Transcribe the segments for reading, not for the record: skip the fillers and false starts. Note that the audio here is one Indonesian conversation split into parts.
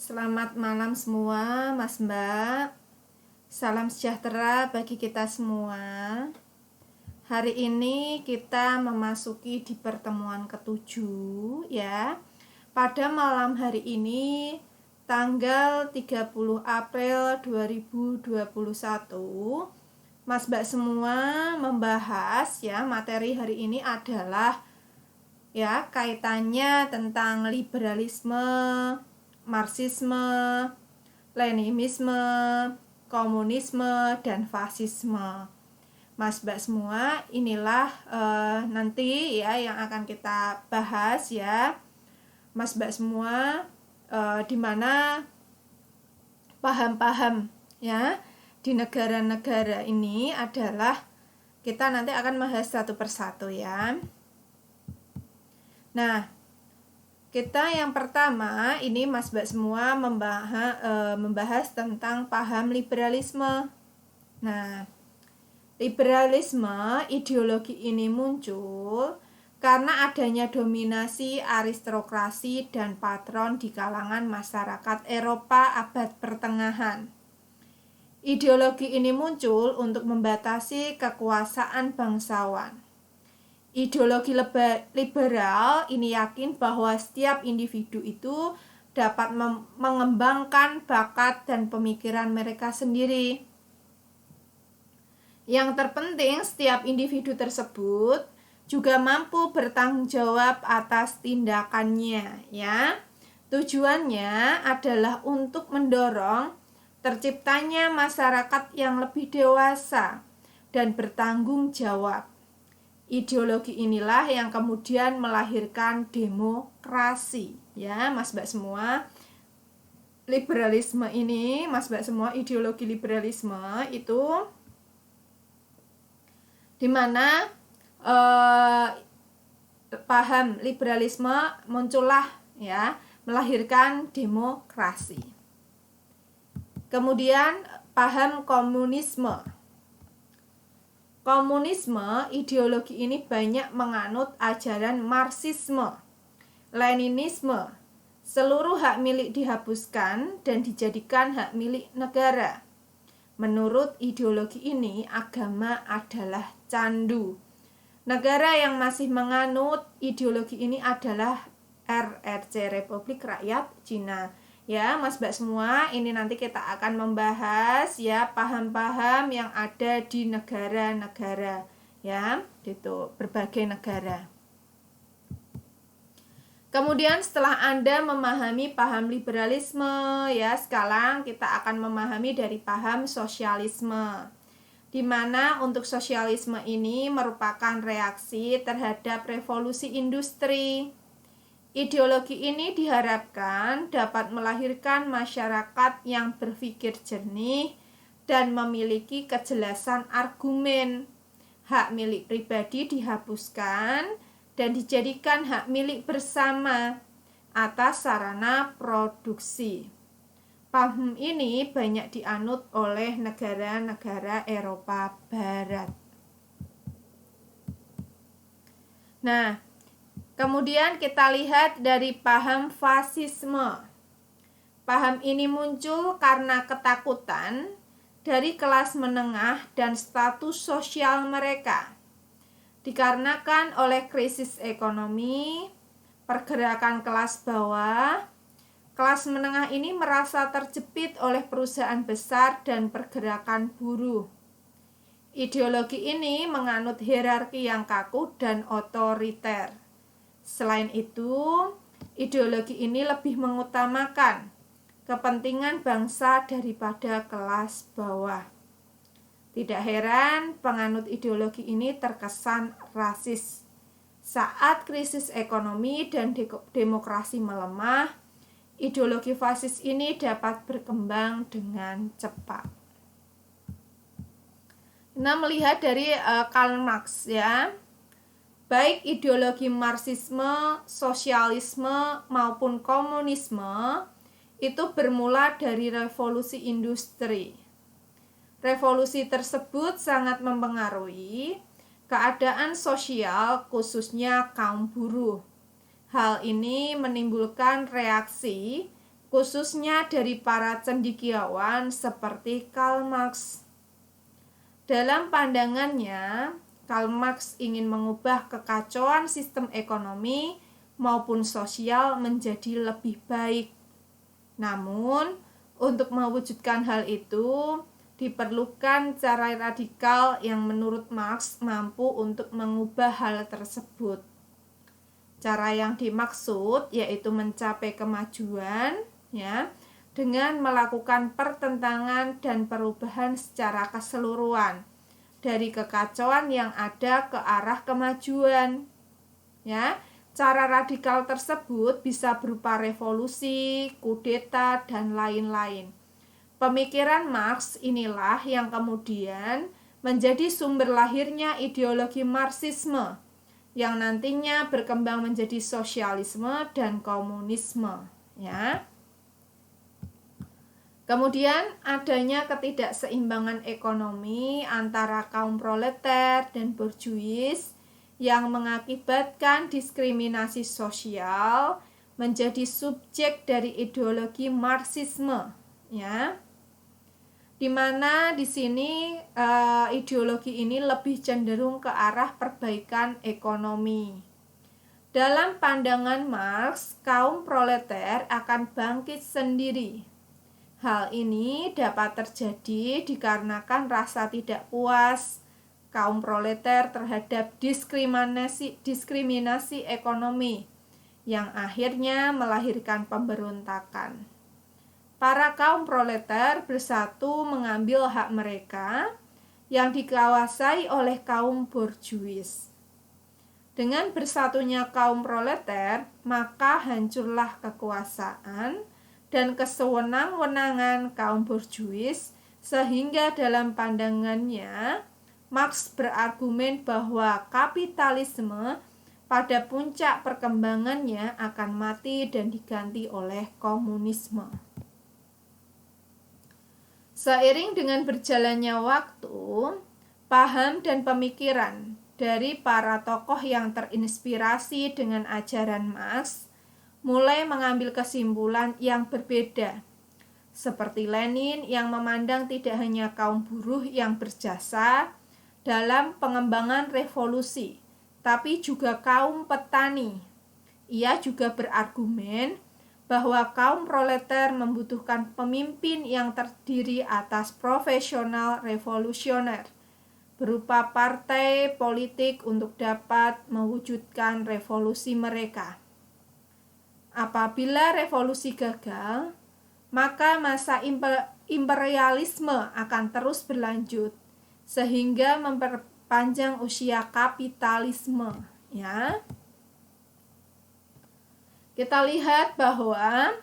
Selamat malam semua, Mas Mbak. Salam sejahtera bagi kita semua. Hari ini kita memasuki di pertemuan ketujuh ya. Pada malam hari ini tanggal 30 April 2021, Mas Mbak semua membahas ya, materi hari ini adalah ya kaitannya tentang liberalisme, Marxisme, Leninisme, komunisme, dan fasisme. Mas Mbak semua, inilah nanti ya yang akan kita bahas ya, Mas Mbak semua, di mana paham-paham ya di negara-negara ini adalah kita nanti akan membahas satu persatu ya. Nah, kita yang pertama ini Mas Mbak semua membahas tentang paham liberalisme. Nah, liberalisme ideologi ini muncul karena adanya dominasi aristokrasi dan patron di kalangan masyarakat Eropa abad pertengahan. Ideologi ini muncul untuk membatasi kekuasaan bangsawan. Ideologi liberal ini yakin bahwa setiap individu itu dapat mengembangkan bakat dan pemikiran mereka sendiri. Yang terpenting, setiap individu tersebut juga mampu bertanggung jawab atas tindakannya, ya. Tujuannya adalah untuk mendorong terciptanya masyarakat yang lebih dewasa dan bertanggung jawab. Ideologi inilah yang kemudian melahirkan demokrasi, ya Mas Mbak semua. Liberalisme ini, Mas Mbak semua, ideologi liberalisme itu dimana paham liberalisme muncullah ya, melahirkan demokrasi. Kemudian paham komunisme. Komunisme, ideologi ini banyak menganut ajaran Marxisme, Leninisme. Seluruh hak milik dihapuskan dan dijadikan hak milik negara. Menurut ideologi ini, agama adalah candu. Negara yang masih menganut ideologi ini adalah RRC, Republik Rakyat Cina. Ya, Mas Mbak semua, ini nanti kita akan membahas ya paham-paham yang ada di negara-negara ya, gitu, berbagai negara. Kemudian setelah Anda memahami paham liberalisme ya, sekarang kita akan memahami dari paham sosialisme. Di mana untuk sosialisme ini merupakan reaksi terhadap revolusi industri. Ideologi ini diharapkan dapat melahirkan masyarakat yang berpikir jernih dan memiliki kejelasan argumen. Hak milik pribadi dihapuskan dan dijadikan hak milik bersama atas sarana produksi. Paham ini banyak dianut oleh negara-negara Eropa Barat. Nah, kemudian kita lihat dari paham fasisme. Paham ini muncul karena ketakutan dari kelas menengah dan status sosial mereka. Dikarenakan oleh krisis ekonomi, pergerakan kelas bawah, kelas menengah ini merasa terjepit oleh perusahaan besar dan pergerakan buruh. Ideologi ini menganut hierarki yang kaku dan otoriter. Selain itu, ideologi ini lebih mengutamakan kepentingan bangsa daripada kelas bawah. Tidak heran penganut ideologi ini terkesan rasis. Saat krisis ekonomi dan demokrasi melemah, ideologi fasis ini dapat berkembang dengan cepat. Nah, melihat dari Karl Marx ya, baik ideologi Marxisme, sosialisme maupun komunisme itu bermula dari revolusi industri. Revolusi tersebut sangat mempengaruhi keadaan sosial khususnya kaum buruh. Hal ini menimbulkan reaksi khususnya dari para cendekiawan seperti Karl Marx. Dalam pandangannya, Karl Marx ingin mengubah kekacauan sistem ekonomi maupun sosial menjadi lebih baik. Namun, untuk mewujudkan hal itu, diperlukan cara radikal yang menurut Marx mampu untuk mengubah hal tersebut. Cara yang dimaksud yaitu mencapai kemajuan, ya, dengan melakukan pertentangan dan perubahan secara keseluruhan dari kekacauan yang ada ke arah kemajuan. Ya, cara radikal tersebut bisa berupa revolusi, kudeta, dan lain-lain. Pemikiran Marx inilah yang kemudian menjadi sumber lahirnya ideologi Marxisme yang nantinya berkembang menjadi sosialisme dan komunisme, ya. Kemudian adanya ketidakseimbangan ekonomi antara kaum proleter dan borjuis yang mengakibatkan diskriminasi sosial menjadi subjek dari ideologi Marxisme, ya. Di mana di sini ideologi ini lebih cenderung ke arah perbaikan ekonomi. Dalam pandangan Marx, kaum proleter akan bangkit sendiri. Hal ini dapat terjadi dikarenakan rasa tidak puas kaum proleter terhadap diskriminasi ekonomi yang akhirnya melahirkan pemberontakan. Para kaum proleter bersatu mengambil hak mereka yang dikuasai oleh kaum borjuis. Dengan bersatunya kaum proleter, maka hancurlah kekuasaan dan kesewenang-wenangan kaum borjuis, sehingga dalam pandangannya Marx berargumen bahwa kapitalisme pada puncak perkembangannya akan mati dan diganti oleh komunisme. Seiring dengan berjalannya waktu, paham dan pemikiran dari para tokoh yang terinspirasi dengan ajaran Marx mulai mengambil kesimpulan yang berbeda, seperti Lenin yang memandang tidak hanya kaum buruh yang berjasa dalam pengembangan revolusi, tapi juga kaum petani. Ia juga berargumen bahwa kaum proleter membutuhkan pemimpin yang terdiri atas profesional revolusioner, berupa partai politik untuk dapat mewujudkan revolusi mereka. Apabila revolusi gagal, maka masa imperialisme akan terus berlanjut sehingga memperpanjang usia kapitalisme, ya. Kita lihat bahwa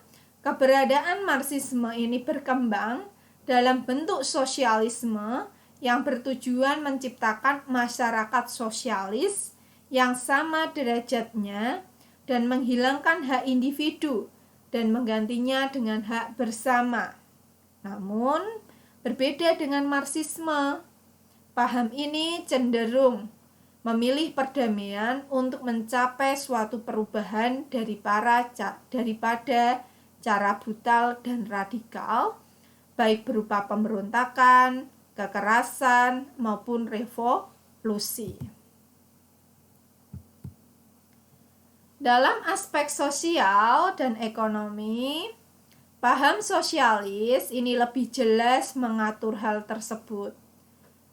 keberadaan Marxisme ini berkembang dalam bentuk sosialisme yang bertujuan menciptakan masyarakat sosialis yang sama derajatnya dan menghilangkan hak individu dan menggantinya dengan hak bersama. Namun, berbeda dengan Marxisme, paham ini cenderung memilih perdamaian untuk mencapai suatu perubahan daripada cara brutal dan radikal, baik berupa pemberontakan, kekerasan, maupun revolusi. Dalam aspek sosial dan ekonomi, paham sosialis ini lebih jelas mengatur hal tersebut.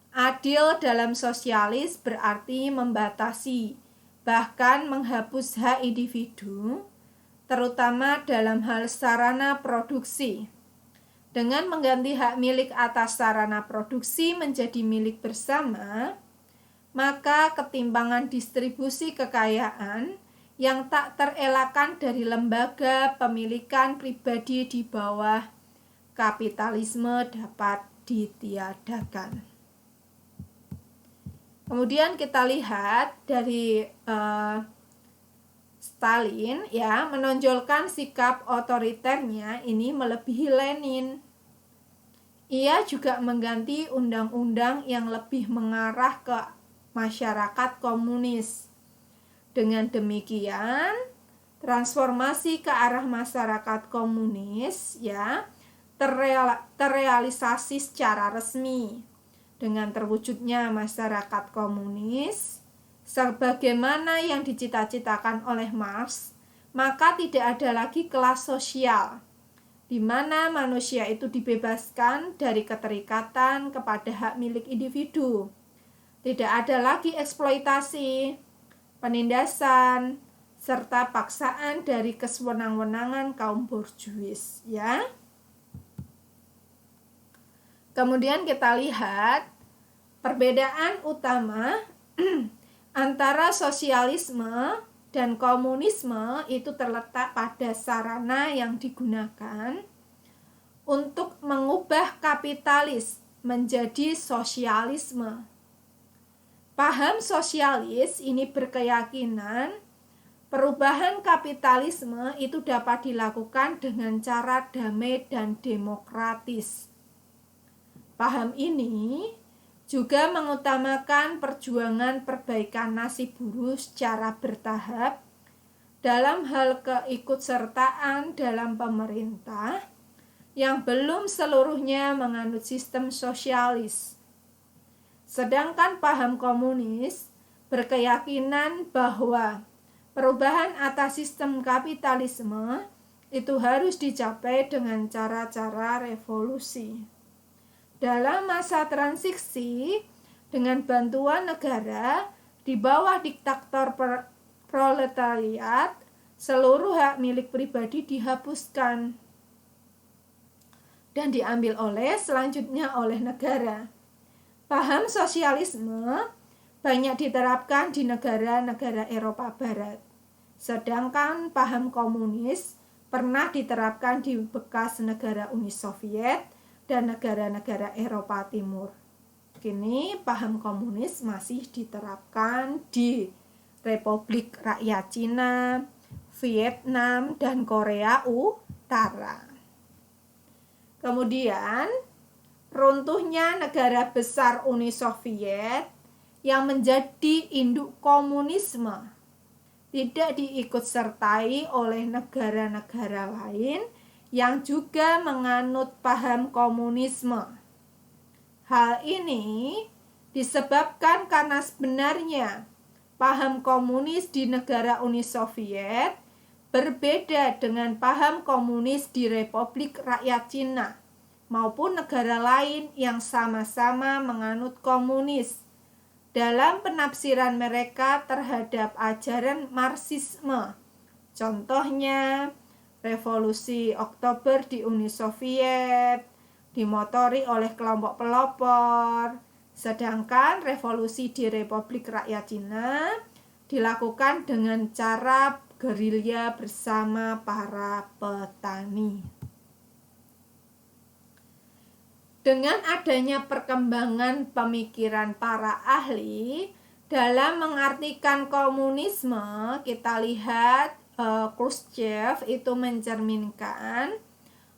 Adil dalam sosialis berarti membatasi, bahkan menghapus hak individu, terutama dalam hal sarana produksi. Dengan mengganti hak milik atas sarana produksi menjadi milik bersama, maka ketimpangan distribusi kekayaan yang tak terelakkan dari lembaga pemilikan pribadi di bawah kapitalisme dapat ditiadakan. Kemudian kita lihat dari Stalin, ya, menonjolkan sikap otoriternya ini melebihi Lenin. Ia juga mengganti undang-undang yang lebih mengarah ke masyarakat komunis. Dengan demikian, Transformasi ke arah masyarakat komunis ya terrealisasi secara resmi dengan terwujudnya masyarakat komunis sebagaimana yang dicita-citakan oleh Marx, maka tidak ada lagi kelas sosial di mana manusia itu dibebaskan dari keterikatan kepada hak milik individu. Tidak ada lagi eksploitasi, penindasan, serta paksaan dari kesewenang-wenangan kaum borjuis ya. Kemudian kita lihat perbedaan utama antara sosialisme dan komunisme itu terletak pada sarana yang digunakan untuk mengubah kapitalis menjadi sosialisme. Paham sosialis ini berkeyakinan perubahan kapitalisme itu dapat dilakukan dengan cara damai dan demokratis. Paham ini juga mengutamakan perjuangan perbaikan nasib buruh secara bertahap dalam hal keikutsertaan dalam pemerintah yang belum seluruhnya menganut sistem sosialis. Sedangkan paham komunis berkeyakinan bahwa perubahan atas sistem kapitalisme itu harus dicapai dengan cara-cara revolusi. Dalam masa transisi, dengan bantuan negara di bawah diktator proletariat, seluruh hak milik pribadi dihapuskan dan diambil selanjutnya oleh negara. Paham sosialisme banyak diterapkan di negara-negara Eropa Barat, sedangkan paham komunis pernah diterapkan di bekas negara Uni Soviet dan negara-negara Eropa Timur. Kini paham komunis masih diterapkan di Republik Rakyat Cina, Vietnam, dan Korea Utara. Kemudian, runtuhnya negara besar Uni Soviet yang menjadi induk komunisme tidak diikutsertai oleh negara-negara lain yang juga menganut paham komunisme. Hal ini disebabkan karena sebenarnya paham komunis di negara Uni Soviet berbeda dengan paham komunis di Republik Rakyat Cina maupun negara lain yang sama-sama menganut komunis dalam penafsiran mereka terhadap ajaran Marxisme. Contohnya, Revolusi Oktober di Uni Soviet dimotori oleh kelompok pelopor, sedangkan revolusi di Republik Rakyat Cina dilakukan dengan cara gerilya bersama para petani. Dengan adanya perkembangan pemikiran para ahli dalam mengartikan komunisme, kita lihat Khrushchev itu mencerminkan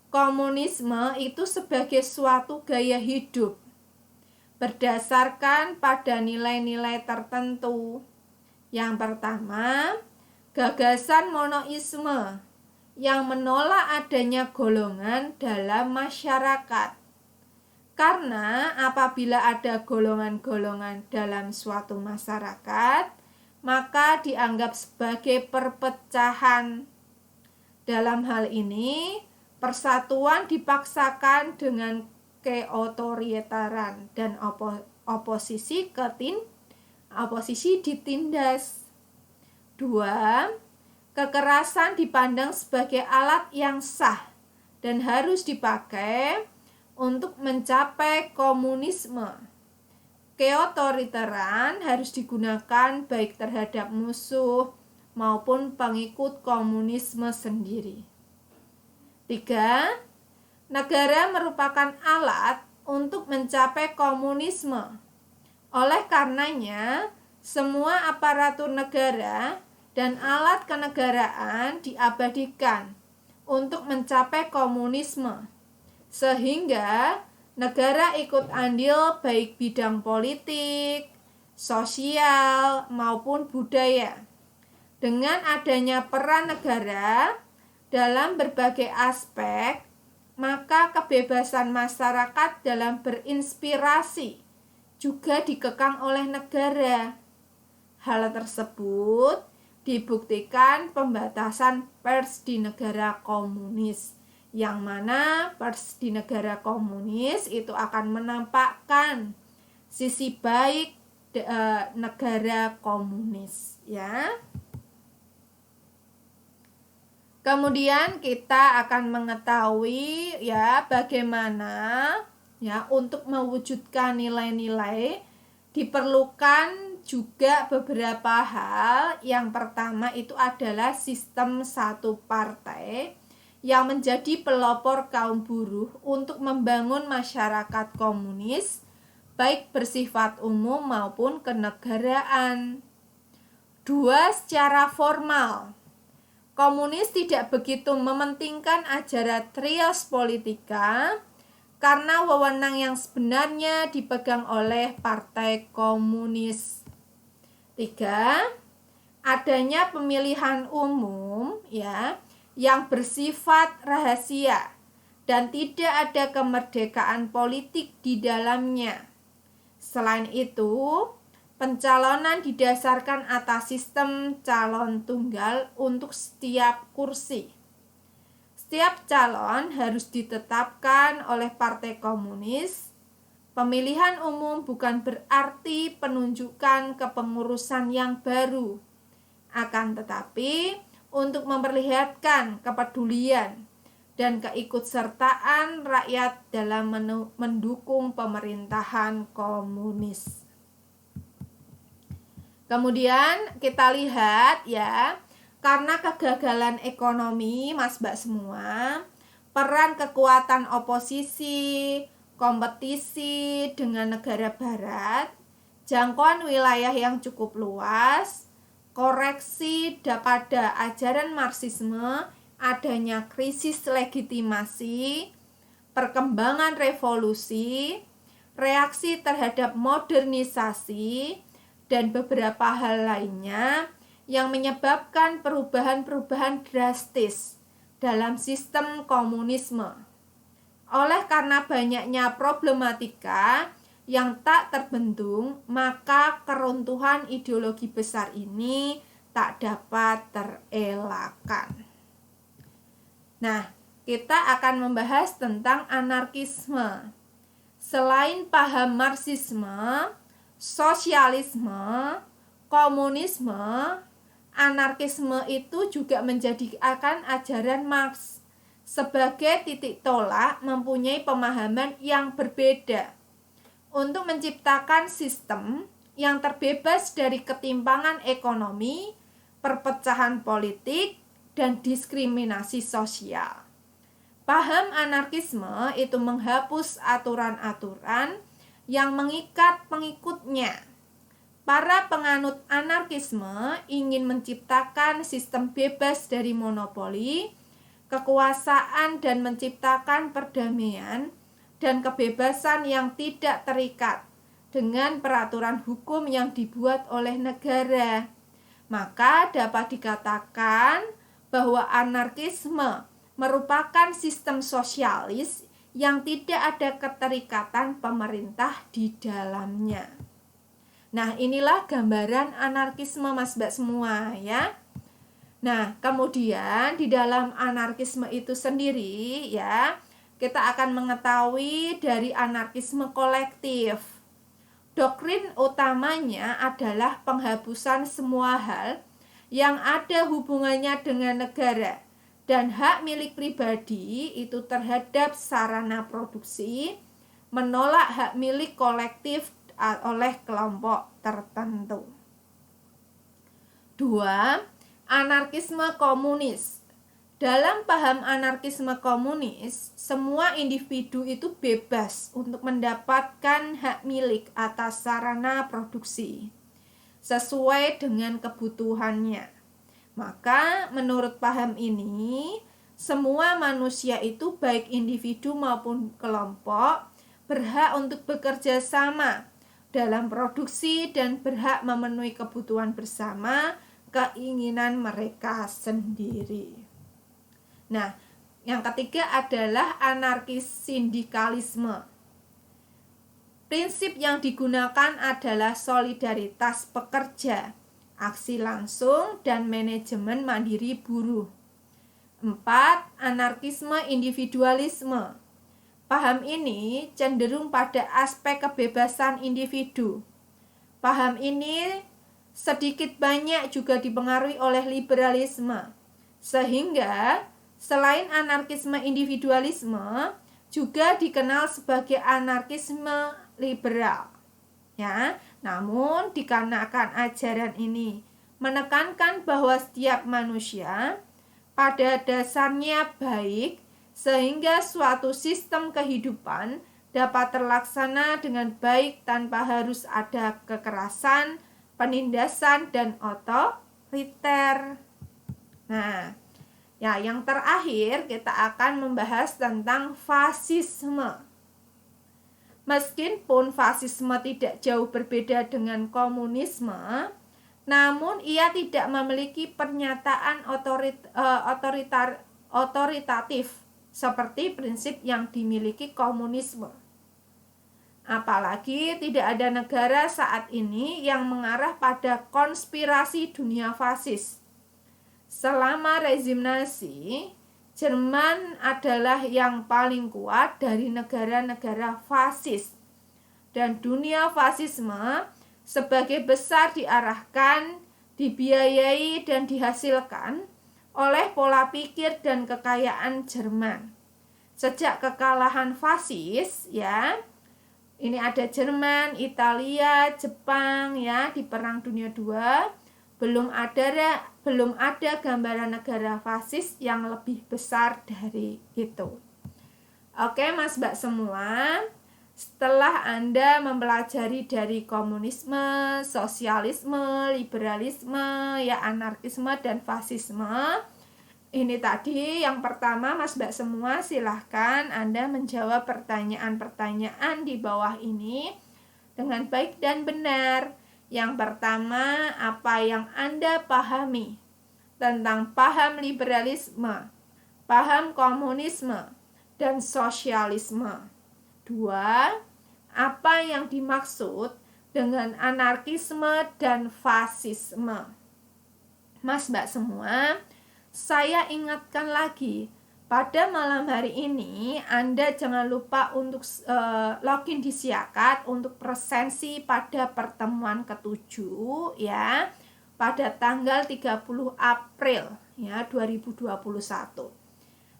komunisme itu sebagai suatu gaya hidup berdasarkan pada nilai-nilai tertentu. Yang pertama, gagasan monoisme yang menolak adanya golongan dalam masyarakat. Karena apabila ada golongan-golongan dalam suatu masyarakat, maka dianggap sebagai perpecahan. Dalam hal ini, persatuan dipaksakan dengan keotoritaran dan oposisi ditindas. 2. Kekerasan dipandang sebagai alat yang sah dan harus dipakai untuk mencapai komunisme. Keotoriteran harus digunakan baik terhadap musuh maupun pengikut komunisme sendiri. 3. Negara merupakan alat untuk mencapai komunisme. Oleh karenanya, semua aparatur negara dan alat kenegaraan diabadikan untuk mencapai komunisme, sehingga negara ikut andil baik bidang politik, sosial, maupun budaya. Dengan adanya peran negara dalam berbagai aspek, maka kebebasan masyarakat dalam berinspirasi juga dikekang oleh negara. Hal tersebut dibuktikan pembatasan pers di negara komunis, yang mana pers di negara komunis itu akan menampakkan sisi baik negara komunis, ya. Kemudian kita akan mengetahui ya bagaimana ya untuk mewujudkan nilai-nilai diperlukan juga beberapa hal. Yang pertama itu adalah sistem satu partai yang menjadi pelopor kaum buruh untuk membangun masyarakat komunis baik bersifat umum maupun kenegaraan. 2. Secara formal, komunis tidak begitu mementingkan ajaran trias politika karena wewenang yang sebenarnya dipegang oleh Partai Komunis. 3. Adanya pemilihan umum ya yang bersifat rahasia dan tidak ada kemerdekaan politik di dalamnya. Selain itu, pencalonan didasarkan atas sistem calon tunggal untuk setiap kursi. Setiap calon harus ditetapkan oleh Partai Komunis. Pemilihan umum bukan berarti penunjukan kepengurusan yang baru, akan tetapi untuk memperlihatkan kepedulian dan keikutsertaan rakyat dalam mendukung pemerintahan komunis. Kemudian kita lihat ya, karena kegagalan ekonomi Mas-Mbak semua, peran kekuatan oposisi, kompetisi dengan negara barat, jangkauan wilayah yang cukup luas, koreksi pada ajaran Marxisme, adanya krisis legitimasi, perkembangan revolusi, reaksi terhadap modernisasi, dan beberapa hal lainnya yang menyebabkan perubahan-perubahan drastis dalam sistem komunisme. Oleh karena banyaknya problematika yang tak terbendung, maka keruntuhan ideologi besar ini tak dapat terelakkan. Nah, kita akan membahas tentang anarkisme. Selain paham Marxisme, sosialisme, komunisme, anarkisme itu juga menjadikan ajaran Marx sebagai titik tolak mempunyai pemahaman yang berbeda untuk menciptakan sistem yang terbebas dari ketimpangan ekonomi, perpecahan politik, dan diskriminasi sosial. Paham anarkisme itu menghapus aturan-aturan yang mengikat pengikutnya. Para penganut anarkisme ingin menciptakan sistem bebas dari monopoli, kekuasaan, dan menciptakan perdamaian dan kebebasan yang tidak terikat dengan peraturan hukum yang dibuat oleh negara. Maka dapat dikatakan bahwa anarkisme merupakan sistem sosialis yang tidak ada keterikatan pemerintah di dalamnya. Nah, inilah gambaran anarkisme Mas-Mbak semua ya. Nah, kemudian di dalam anarkisme itu sendiri ya, kita akan mengetahui dari anarkisme kolektif. Doktrin utamanya adalah penghapusan semua hal yang ada hubungannya dengan negara dan hak milik pribadi itu terhadap sarana produksi, menolak hak milik kolektif oleh kelompok tertentu. 2. Anarkisme komunis. Dalam paham anarkisme komunis, semua individu itu bebas untuk mendapatkan hak milik atas sarana produksi sesuai dengan kebutuhannya. Maka menurut paham ini, semua manusia itu baik individu maupun kelompok berhak untuk bekerja sama dalam produksi dan berhak memenuhi kebutuhan bersama keinginan mereka sendiri. Nah, yang ketiga adalah anarkis sindikalisme. Prinsip yang digunakan adalah solidaritas pekerja, aksi langsung, dan manajemen mandiri buruh. 4. Anarkisme individualisme. Paham ini cenderung pada aspek kebebasan individu. Paham ini sedikit banyak juga dipengaruhi oleh liberalisme, sehingga selain anarkisme individualisme juga dikenal sebagai anarkisme liberal. Ya, namun dikarenakan ajaran ini menekankan bahwa setiap manusia pada dasarnya baik, sehingga suatu sistem kehidupan dapat terlaksana dengan baik tanpa harus ada kekerasan, penindasan, dan otoriter. Nah, ya, yang terakhir kita akan membahas tentang fasisme. Meskipun fasisme tidak jauh berbeda dengan komunisme, namun ia tidak memiliki pernyataan otoritatif seperti prinsip yang dimiliki komunisme. Apalagi tidak ada negara saat ini yang mengarah pada konspirasi dunia fasis. Selama rezim Nazi, Jerman adalah yang paling kuat dari negara-negara fasis. Dan dunia fasisme sebagai besar diarahkan, dibiayai, dan dihasilkan oleh pola pikir dan kekayaan Jerman. Sejak kekalahan fasis, ya, ini ada Jerman, Italia, Jepang, ya, di Perang Dunia II, belum ada gambaran negara fasis yang lebih besar dari itu. Oke, Mas Mbak semua, setelah Anda mempelajari dari komunisme, sosialisme, liberalisme, ya, anarkisme, dan fasisme, ini tadi yang pertama, Mas Mbak semua, silahkan Anda menjawab pertanyaan-pertanyaan di bawah ini dengan baik dan benar. Yang pertama, apa yang Anda pahami tentang paham liberalisme, paham komunisme, dan sosialisme? 2. Apa yang dimaksud dengan anarkisme dan fasisme? Mas Mbak semua, saya ingatkan lagi, pada malam hari ini Anda jangan lupa untuk login di Siakat untuk presensi pada pertemuan ke-7, ya, pada tanggal 30 April ya 2021.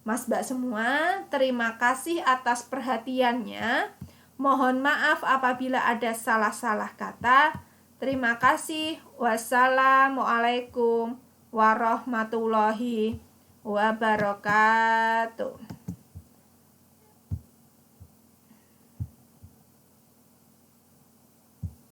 Mas Mbak semua, terima kasih atas perhatiannya. Mohon maaf apabila ada salah-salah kata. Terima kasih. Wassalamualaikum warahmatullahi wabarakatuh.